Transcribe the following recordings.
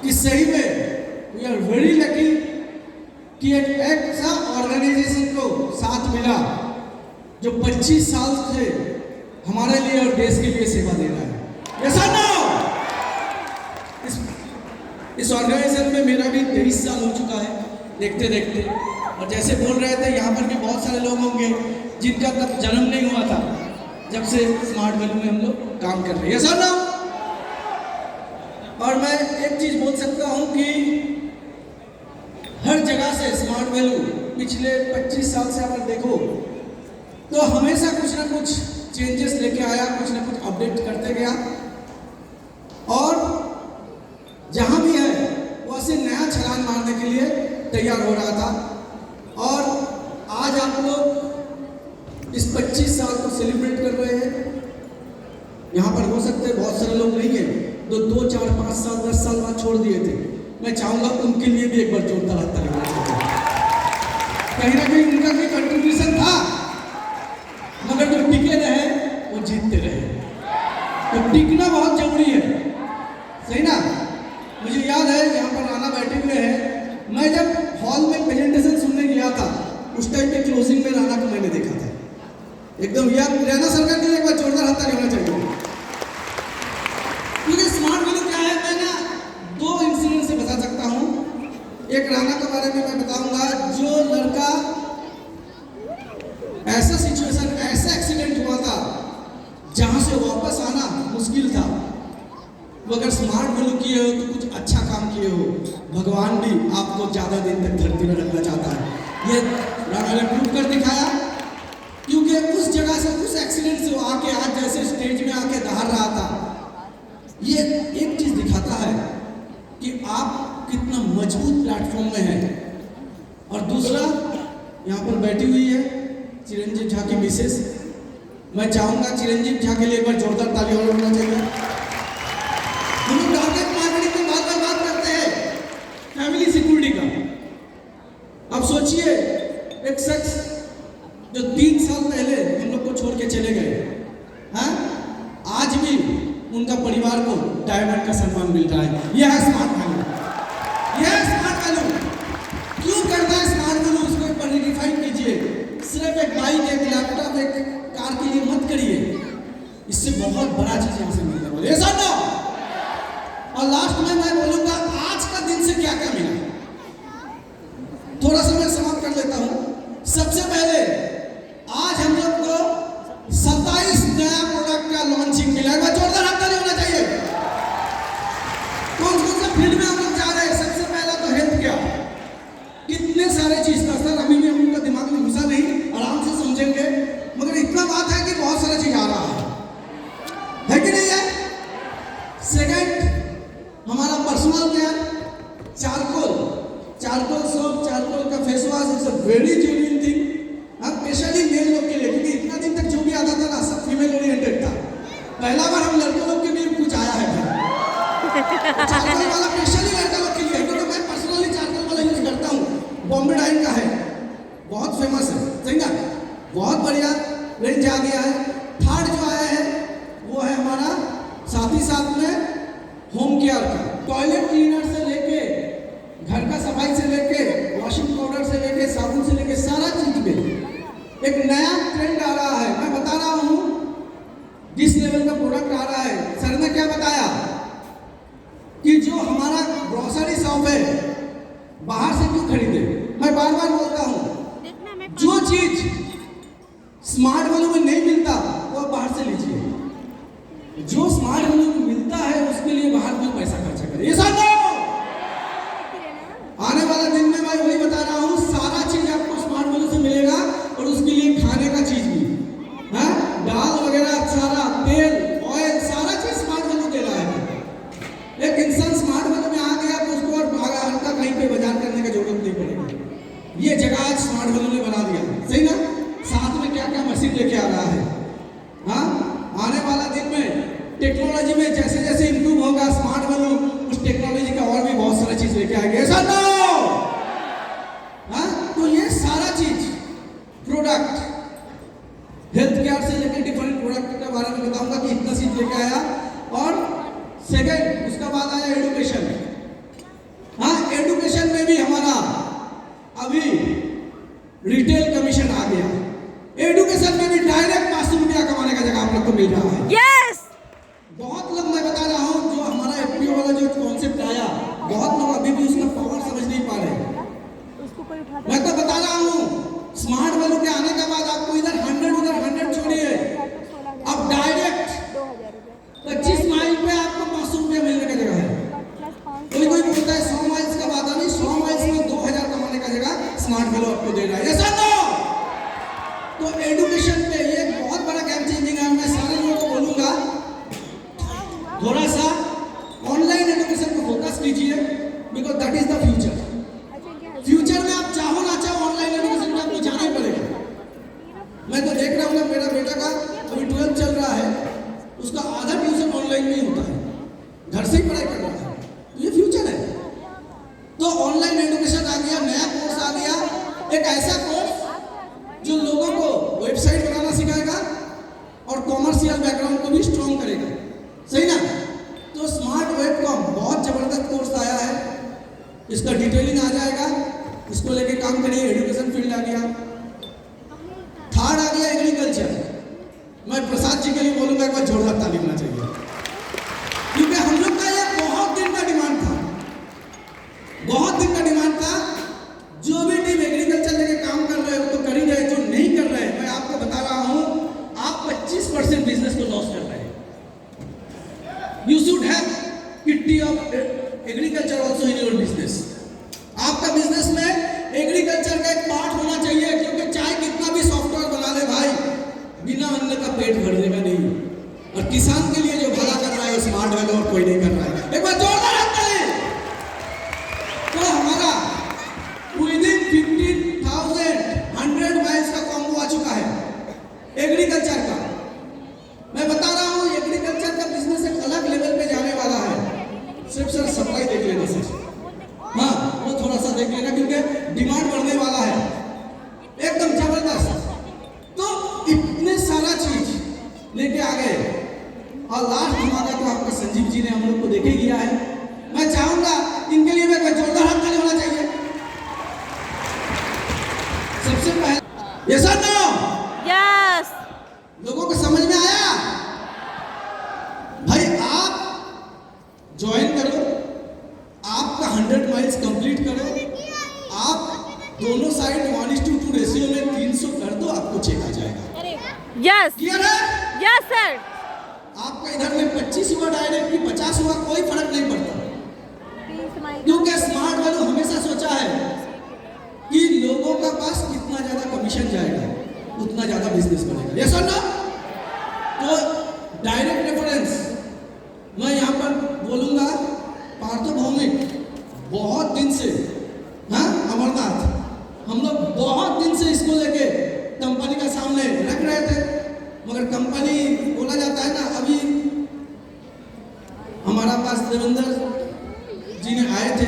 कि सही में वी आर वेरी लकी कि एक ऐसा ऑर्गेनाइजेशन को साथ मिला जो 25 साल से हमारे लिए और देश के लिए सेवा दे रहा है। ऐसा ना इस ऑर्गेनाइजेशन में मेरा भी 23 साल हो चुका है देखते देखते। और जैसे बोल रहे थे यहाँ पर भी बहुत सारे लोग होंगे जिनका तब जन्म नहीं हुआ था जब से स्मार्ट वैल्यू में हम लोग काम कर रहे हैं। ऐसा ना और मैं एक चीज बोल सकता हूं कि हर जगह से स्मार्ट वैल्यू पिछले 25 साल से अगर देखो तो हमेशा कुछ ना कुछ चेंजेस लेके आया, कुछ ना कुछ अपडेट करते गया और जहां भी है वो ऐसे नया छलांग मारने के लिए तैयार हो रहा था। और आज आप लोग इस 25 साल को सेलिब्रेट कर रहे हैं। यहाँ पर हो सकते हैं बहुत सारे लोग नहीं है तो 2, 4, 5 साल 10 साल बाद छोड़ दिए थे। मैं चाहूंगा उनके लिए भी एक बार जोरदार हाथ ताली बजाएं। कहीं ना कहीं उनका भी कंट्रीब्यूशन था मगर जो टिके रहे वो जीतते रहे। तो टिकना बहुत जरूरी है, सही ना। मुझे याद है यहाँ पर राणा बैठे हुए हैं, मैं जब हॉल में प्रेजेंटेशन सुनने गया था उस टाइम पे क्लोजिंग में राणा को मैंने देखा था। एकदम याद राणा सरकार के लिए एक बार जोरदार हाथ ताली होना चाहिए। क्योंकि स्मार्ट वैल्यू क्या है मैं ना 2 इंसिडेंट से बता सकता हूँ। एक राणा के बारे में मैं बताऊंगा, जो लड़का ऐसा सिचुएशन, ऐसा एक्सीडेंट हुआ था जहां से वापस आना मुश्किल था। वो अगर स्मार्ट वैल्यू किए हो तो कुछ अच्छा काम किए हो, भगवान भी आपको ज्यादा दिन तक धरती में रखना चाहता है। ये राणा ने प्रूव कर दिखाया क्योंकि उस जगह से, उस एक्सीडेंट से वो आके आज जैसे स्टेज में आके दहाड़ रहा था। ये एक चीज दिखाता है कि आप कितना मजबूत प्लेटफॉर्म में हैं। और दूसरा यहाँ पर बैठी हुई है चिरंजीव झा की मिसेस। मैं चाहूंगा चिरंजीव झा के लिए एक बार जोरदार ताली और होना चाहिए। हम लोग टारगेट मार्केटिंग में बात करते हैं फैमिली सिक्योरिटी का। अब सोचिए एक शख्स जो 3 साल पहले हम लोग को छोड़ के चले गए, हाँ, आज भी उनका परिवार को डायमंड का सम्मान मिल रहा है। यह है स्मार्ट वैल्यू। यह है स्मार्ट वैल्यू। क्यों करता है स्मार्ट वैल्यू? उसको एक बार रिडिफाइन कीजिए। सिर्फ एक बाइक, एक लैपटॉप, एक कार के लिए मत करिए। इससे बहुत बड़ा चीज यहाँ से मिलने वाली है। ऐसा ना। और लास्ट में मैं बोलूंगा आज का दिन से क्या क्या मिला, थोड़ा सा मैं समाप्त कर लेता हूँ। सबसे पहले आज हम लोग को 27 नया प्रोडक्ट का लॉन्चिंग मिला है। जोरदार हाथ ताली होना चाहिए। कौन कौन सा फील्ड में हम लोग जा रहे हैं? सबसे पहला तो हेल्थ केयर। कितने सारे चीज था सर, अभी भी उनका दिमाग में घुसा नहीं, आराम से समझेंगे। मगर इतना बात है कि बहुत सारा चीज आ रहा है कि नहीं है? सेकंड हमारा personal care, charcoal soap, charcoal का face wash. It's a very genuine thing, specially male लोग के लिए, क्योंकि इतना दिन तक जो भी आता था ना सब फीमेल ओरिएंटेड था। पहला बार हम लड़के लोग के लिए कुछ आया है चारकोल वाला, स्पेशली लड़का लोग के लिए, क्योंकि मैं पर्सनली चारकोल वाला यूज करता हूँ। बॉम्बे डाइन का है, बहुत फेमस है, सही ना। बहुत बढ़िया रेंज आ गया है। थर्ड जो आया है वो है हमारा साथ ही साथ में होम केयर का, टॉयलेट क्लीनर से लेके घर का सफाई से लेके वॉशिंग पाउडर से लेके साबुन से लेके सारा चीज में एक नया ट्रेंड आ रहा है। मैं बता रहा हूँ जिस लेवल का प्रोडक्ट आ रहा है। सर ने क्या बताया कि जो हमारा ग्रोसरी शॉप है बाहर से क्यों खरीदे। मैं बार बार बोलता हूँ जो चीज स्मार्ट वैल्यू में नहीं मिलता वो बाहर से लीजिए। जो स्मार्ट वैल्यू में मिलता है उसके लिए बाहर क्यों पैसा खर्चा करें। ये सब आने वाला दिन में मैं वही बता रहा हूँ, सारा चीज आपको स्मार्ट वैल्यू से मिलेगा और उसके लिए खाने का चीज भी, हाँ, दाल वगैरह सारा, तेल, ऑयल, सारा चीज स्मार्ट वैल्यू दे रहा है। एक इंसान स्मार्ट वैल्यू में आ गया तो उसको और भागा हल्का कहीं पे बाजार करने की जरूरत नहीं पड़ेगी। ये जगह आज स्मार्ट वैल्यू ने बना दिया, सही ना। साथ में क्या क्या मशीन लेके आ रहा है, हाँ। आने वाला दिन में टेक्नोलॉजी में जैसे जैसे इंप्रूव होगा स्मार्ट वैल्यू, उस टेक्नोलॉजी का और भी बहुत सारा चीज लेके आएंगे। ऐसा ना, हाँ। तो ये सारा चीज प्रोडक्ट हेल्थ केयर से लेकर डिफरेंट प्रोडक्ट के बारे में बताऊंगा कि इतना चीज लेके आया। और सेकंड उसका बाद आया एजुकेशन। को मिल रहा है। यस बहुत लोग, मैं बता रहा हूँ, जो हमारा एफपीओ वाला जो कॉन्सेप्ट आया, बहुत लोग अभी भी उसका पावर समझ नहीं पा रहे। मैं तो बता रहा हूँ, स्मार्ट वैल्यू के आने के बाद आपको इधर 100 उधर 100 छोड़िए, अब डायरेक्ट 25 माइल पे आपको 500 रुपया मिलने का जगह है। कोई कोई बोलता है 100 माइल्स का बात नहीं, 100 माइल्स में 2000 कमाने का जगह स्मार्ट वैल्यू आपको दे रहा है। ऐसा तो एजुकेशन पे ये बहुत बड़ा गेम चेंजिंग है। मैं सारे लोगों को बोलूंगा, थोड़ा सा ऑनलाइन एजुकेशन को फोकस कीजिए, because that is the future. Future में आप चाहो ना चाहो ऑनलाइन एजुकेशन में आपको जाना ही पड़ेगा। मैं तो देख रहा हूँ ना, मेरा बेटा का अभी 12 चल रहा है, उसका आधा ट्यूशन ऑनलाइन में ही होता है, घर से ही पढ़ाई कर रहा है। तो ये फ्यूचर है। तो ऑनलाइन एजुकेशन आ गया, नया कोर्स आ गया, एक ऐसा कोर्स जो लोगों को वेबसाइट बनाना सिखाएगा और कॉमर्शियल बैकग्राउंड को भी स्ट्रॉन्ग करेगा, सही ना। तो स्मार्ट वेबकॉम बहुत जबरदस्त कोर्स आया है, इसका डिटेलिंग आ जाएगा, इसको लेके काम करिए। एजुकेशन फील्ड आ गया। थर्ड आ गया एग्रीकल्चर। मैं प्रसाद जी के लिए बोलूंगा एक बार जोरदार ताली होना चाहिए, क्योंकि हम लोग का ये बहुत दिन का डिमांड था, बहुत दिन का डिमांड था। जो भी टीम एग्रीकल्चर लेके काम कर रहे हो तो कर ही रहे, जो नहीं कर रहे, मैं आपको बता रहा हूं, आप 25% बिजनेस को लॉस कर रहे हैं। You should have kitty of agriculture also in your business. आपका बिजनेस में एग्रीकल्चर का एक पार्ट होना चाहिए, क्योंकि चाहे कितना भी सॉफ्टवेयर बना ले भाई, बिना अन्न का पेट भरने का नहीं। और किसान के लिए जो भला कर रहा है स्मार्ट वैल्यू और कोई नहीं कर रहा है। एक बार जोरदार तो हमारा विदिन 15,000 100 माइल्स का कॉम्बो आ चुका है एग्रीकल्चर का। मैं बता रहा हूँ, एग्रीकल्चर का बिजनेस एक अलग लेवल पे जाने वाला है। सिर्फ सर सप्लाई देख लेना सर, हाँ वो थोड़ा सा देख लेना, क्योंकि डिमांड बढ़ने वाला है एकदम जबरदस्त। तो इतने सारा चीज लेके आ गए, और लास्ट धमाका तो आपका संजीव जी ने हम लोग को देखे किया है। मैं चाहूंगा इनके लिए मैं जोरदार हाथ ताली होना चाहिए। सबसे पहले यस और नो? यस। लोगों को समझ में आया? भाई आप ज्वाइन करो, आपका 100 माइल्स कंप्लीट करो, आप दोनों साइड 1:2 रेशियो में 300 कर दो, आपको चेक आ जाएगा। यस क्लियर है? Yes sir. आपका इधर में 25 हुआ डायरेक्ट की 50 हुआ, कोई फर्क नहीं पड़ता, क्योंकि स्मार्ट वैल्यू हमेशा सोचा है कि लोगों का पास कितना ज्यादा कमीशन जाएगा उतना ज्यादा बिजनेस बनेगा। ये सुन लो, तो डायरेक्ट रेफरेंस मैं यहाँ पर बोलूंगा, पार्थोभौमिक बहुत दिन से, हाँ अमरनाथ, हम लोग बहुत दिन से इसको लेके कंपनी का सामने रख रहे थे, मगर कंपनी बोला जाता है ना, अभी हमारा पास देवेंद्र जी ने आए थे,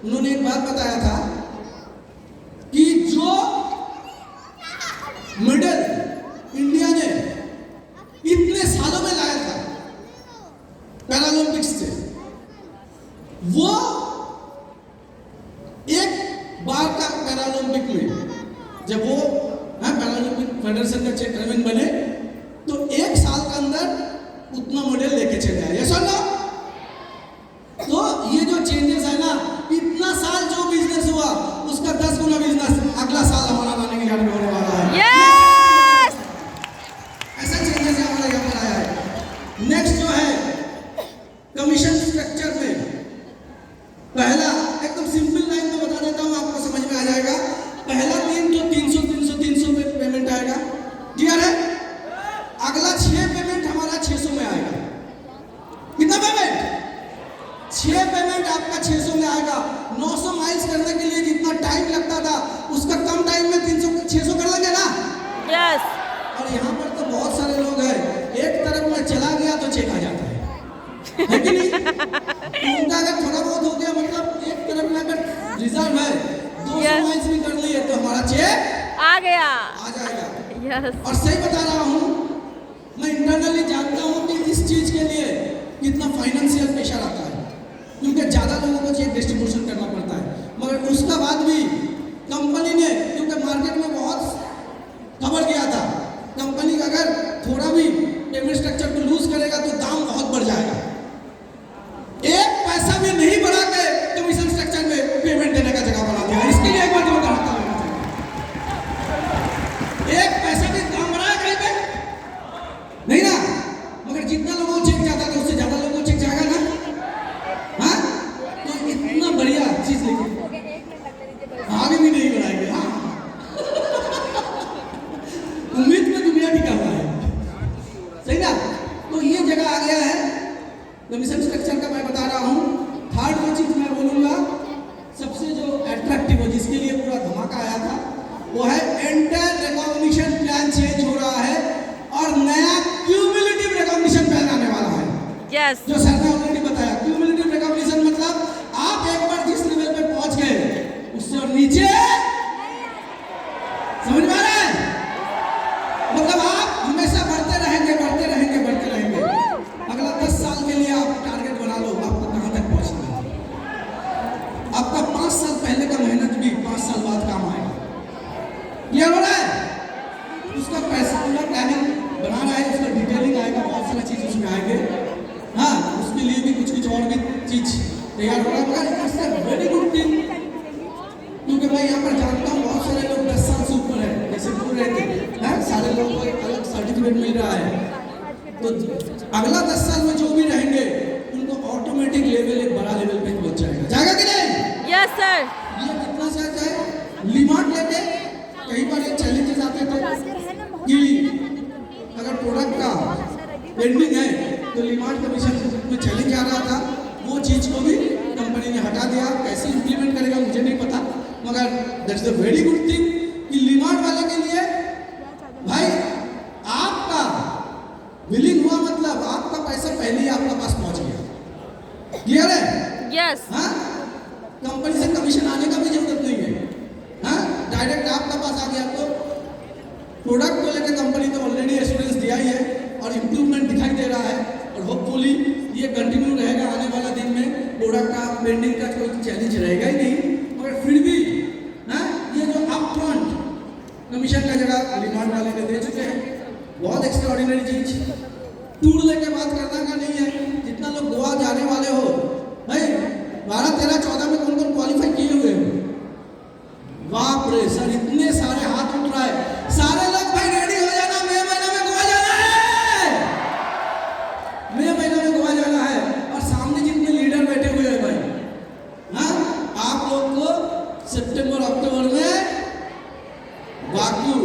उन्होंने एक बात बताया था कि जो मेडल इंडिया ने इतने सालों में लाया था पैरालंपिक्स से, वो एक बार का पैरालंपिक में जब वो पैरालंपिक फेडरेशन का चेयरमैन बने, तो एक साल के अंदर उतना मेडल लेके चले आए। ये सुन लो, तो ये जो चेंजेस है ना, इतना साल जो बिजनेस हुआ उसका 10 गुना बिजनेस अगला साल हमारा लाने के लिए होने वाला है। यस। ऐसा चेंजेस हमारा यहाँ पर आया है। नेक्स्ट जो है कमीशन स्ट्रक्चर में, पहला एकदम सिंपल लाइन में बता देता हूँ, आपको समझ में आ जाएगा। पहला 300 पे पेमेंट आएगा, क्लियर है? अगला 6 पेमेंट हमारा 600 में आएगा। कितना पेमेंट? 6 पेमेंट आपका 600 में आएगा। 900 माइल्स करने के लिए जितना टाइम लगता था उसका कम टाइम में 600 कर लेंगे ना? यस। और यहाँ पर तो बहुत सारे लोग हैं, एक तरफ में चला गया तो चेक आ जाता है कि नहीं? उनका अगर थोड़ा बहुत हो गया, मतलब एक तरफ में अगर रिजर्व है 200 माइल्स भी कर लिए तो हमारा चेक आ गया, आ जाएगा। यस। और सही बता रहा हूँ, मैं इंटरनली जानता हूँ कि इस चीज के लिए कितना फाइनेंशियल प्रेशर आता है, क्योंकि ज्यादा लोगों को चेक डिस्ट्रीब्यूशन करना पड़ता है। मगर उसका बाद भी कंपनी ने, क्योंकि मार्केट में बहुत खबर गया था, कंपनी का अगर थोड़ा भी पैसा भी नहीं बढ़ा के कमीशन स्ट्रक्चर में पेमेंट देने का जगह बना दिया। इसके लिए एक बार जोरदार ताली होना चाहिए। एक पैसा भी काम बढ़ा है कहीं पे नहीं ना, मगर जितना लोगों को चेक जाता था उससे ज्यादा लोगों को चेक जाएगा ना। हाँ, तो इतना बढ़िया चीज लेके आगे भी नहीं बढ़ाएंगे। हाँ, उम्मीद में दुनिया टिका हुआ है, सही ना। तो ये जगह आ गया है कमीशन स्ट्रक्चर का, मैं बता रहा हूँ। थर्ड जो चीज मैं बोलूंगा सबसे जो अट्रैक्टिव हो, जिसके लिए पूरा धमाका आया था, वो है एंटायर रिकॉग्निशन प्लान चेंज हो रहा है और नया क्यूमुलेटिव रिकॉग्निशन प्लान आने वाला है। Yes. जो सर ने ऑलरेडी बताया, क्यूमुलेटिव रिकॉग्निशन मतलब आप एक बार जिस लेवल पे पहुंच गए उससे और नीचे, समझ में आ रहा है? मतलब आप हमेशा बढ़ते रहेंगे, बढ़ते रहेंगे, बढ़ते रहेंगे। अगला 10 साल के लिए आप टारगेट बना लो, आपको कहां तक पहुंचना है। आपका 5 साल पहले का मेहनत भी 5 साल बाद काम आएगा। क्लियर हो रहा है? उसका पैसा पूरा प्लानिंग बना रहा है, उसका डिटेलिंग आएगा, बहुत सारा चीज उसमें आएंगे। हाँ, उसके लिए भी कुछ कुछ और भी चीज तैयार हो रहा है। मगर it's a very good thing, क्योंकि मैं यहाँ पर जानता हूँ बहुत सारे लोग 10 साल से ऊपर है, जैसे बोल रहे थे, सारे लोगों को एक अलग सर्टिफिकेट मिल रहा है। तो अगला 10 साल में जो भी रहेंगे उनको ऑटोमेटिक लेवल एक बड़ा लेवल पे पहुंच जाएगा। जाएगा कि नहीं? Yes, sir. ये कितना से जाए लिमार्ट लेके कई बार ये चैलेंजेस आते थे कि अगर प्रोडक्ट का पेंडिंग है तो लिमार्ट कमीशन में चैलेंज आ रहा था। वो चीज को भी कंपनी ने हटा दिया। कैसे इंप्लीमेंट करेगा मुझे नहीं पता, मगर that's the very good thing कि लिमार्ट वाले के लिए भाई आपका बिलिंग हुआ मतलब आपका पैसा पहले ही आपका पास पहुंच गया। क्लियर है? Yes. हाँ, कंपनी से कमीशन आने का भी जरूरत नहीं है। हाँ, डायरेक्ट आपका पास आ गया। तो प्रोडक्ट को लेकर कंपनी तो ऑलरेडी एश्योरेंस दिया ही है और इम्प्रूवमेंट दिखाई दे रहा है और होपफुली ये कंटिन्यू रहेगा। आने वाला दिन में प्रोडक्ट का पेंडिंग का कोई चैलेंज रहेगा ही नहीं। मगर फिर भी हाँ, ये जो अपफ्रंट कमीशन का जगह लिमार्ट वाले ने दे चुके हैं, बहुत एक्स्ट्राऑर्डिनरी चीज। टूर लेके बात करना का नहीं है। जितना लोग गोवा जाने वाले हो भाई, 12, 13, 14 में कौन कौन क्वालिफाई किए हुए हो? बाप रे सर, इतने सारे हाथ उठ रहा है। सारे लोग भाई रेडी हो जाना, मई महीने में गोवा जाना है। मई महीने में गोवा जाना है। और सामने जितने लीडर बैठे हुए हैं भाई, हाँ, आप लोग को सितंबर अक्टूबर में बाकू,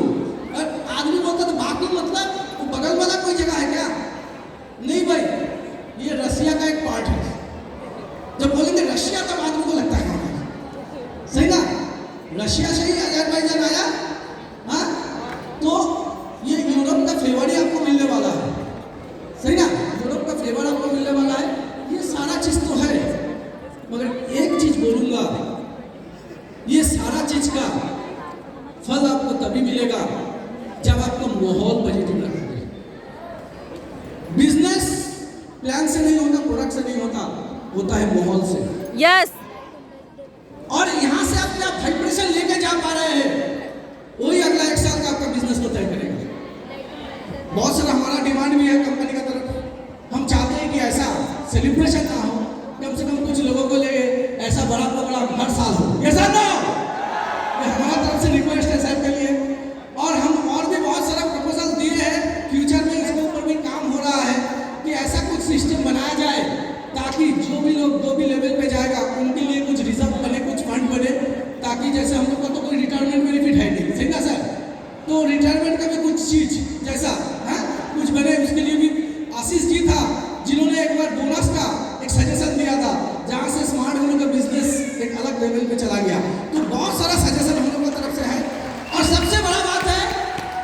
और आदमी बोलता तो बाकू मतलब वो बगल वाला कोई जगह है क्या? नहीं भाई, ये रसिया का एक पार्ट है। जब बोलेंगे रशिया तब आदमी को लगता है सही ना, रशिया से ही अजरबैजान आया। हाँ, तो ये यूरोप का फ्लेवर ही आपको मिलने वाला है, सही ना, यूरोप का फ्लेवर आपको मिलने वाला है। ये सारा चीज तो है, मगर एक चीज बोलूंगा, ये सारा चीज का फल आपको तभी मिलेगा जब आपका माहौल पॉजिटिव रखोगे। बिजनेस प्लान से नहीं होता, प्रोडक्ट से नहीं होता, होता है माहौल से। Yes. और यहां से आप क्या वाइब्रेशन लेके जा पा रहे हैं, वही अगला 1 साल का आपका बिजनेस को तय करेगा। बहुत सारा हमारा डिमांड भी है कंपनी का तरफ। हम चाहते हैं कि ऐसा सेलिब्रेशन ना हो, कम से कम कुछ लोगों को ले ऐसा बड़ा प्रोग्राम हर साल हो। ऐसा ना हो, ये हमारा तरफ से रिक्वेस्ट है सर के लिए। और हम और भी बहुत सारा प्रपोजल दिए हैं, फ्यूचर में इसके ऊपर भी काम हो रहा है कि ऐसा कुछ सिस्टम बनाया जाए ताकि जो भी लोग जो भी लेवल पे जाएगा उनके लिए कुछ रिजर्व बने, कुछ फंड बने, ताकि जैसे हम लोग का तो कोई रिटायरमेंट बेनिफिट है नहीं, सही ना सर, तो रिटायरमेंट का भी कुछ चीज जैसा है कुछ बने। उसके लिए भी आशीष जी था जिन्होंने एक बार बोनस का एक सजेशन दिया था, जहां से स्मार्ट होने का बिजनेस एक अलग लेवल पे चला गया। तो बहुत सारा सजेशन हम लोग की तरफ से है। और सबसे बड़ा बात है,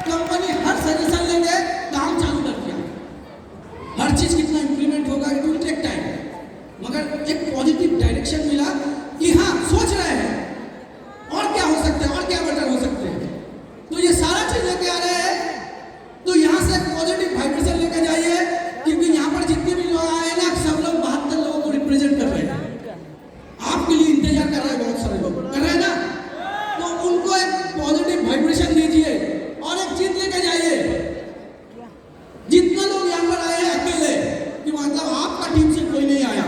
कंपनी हर सजेशन लेके काम चालू कर दिया। हर चीज कितना इंप्लीमेंट होगा, इट विल टेक टाइम, मगर एक पॉजिटिव डायरेक्शन मिला कि हाँ सोच रहे हैं और क्या हो सकते हैं और क्या बेटर हो सकते हैं। तो ये सारा चीज लेके आ रहे हैं। तो यहाँ से पॉजिटिव वाइब्रेशन लेके जाइए, क्योंकि यहाँ पर जितने भी लोग आए ना, सब लोग 72 लोगों को रिप्रेजेंट कर रहे हैं। आपके लिए इंतजार कर रहे हैं, बहुत सारे लोग कर रहे हैं ना। तो उनको एक पॉजिटिव वाइब्रेशन दीजिए और एक चीज लेके जाइए। जितना लोग यहाँ पर आए हैं अकेले, कि मतलब आपका टीम से कोई नहीं आया,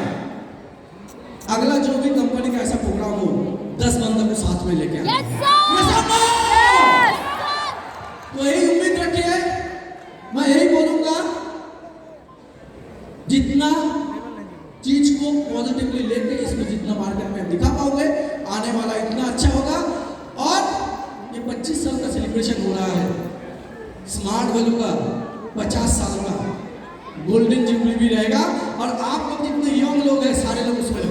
अगला जो भी कंपनी का ऐसा प्रोग्राम हो 10 बंदों को साथ में लेके आए। Yes, sir. Yes or no? Yes. तो यही उम्मीद रखिए, मैं यही बोलूंगा, जितना चीज को पॉजिटिवली लेके इसमें जितना मार्केट में दिखा पाओगे, आने वाला इतना अच्छा होगा। और ये 25 साल का सेलिब्रेशन हो रहा है, स्मार्ट वैल्यू का 50 साल का गोल्डन जुबली भी रहेगा, और आप लोग जितने यंग लोग हैं सारे लोग उसमें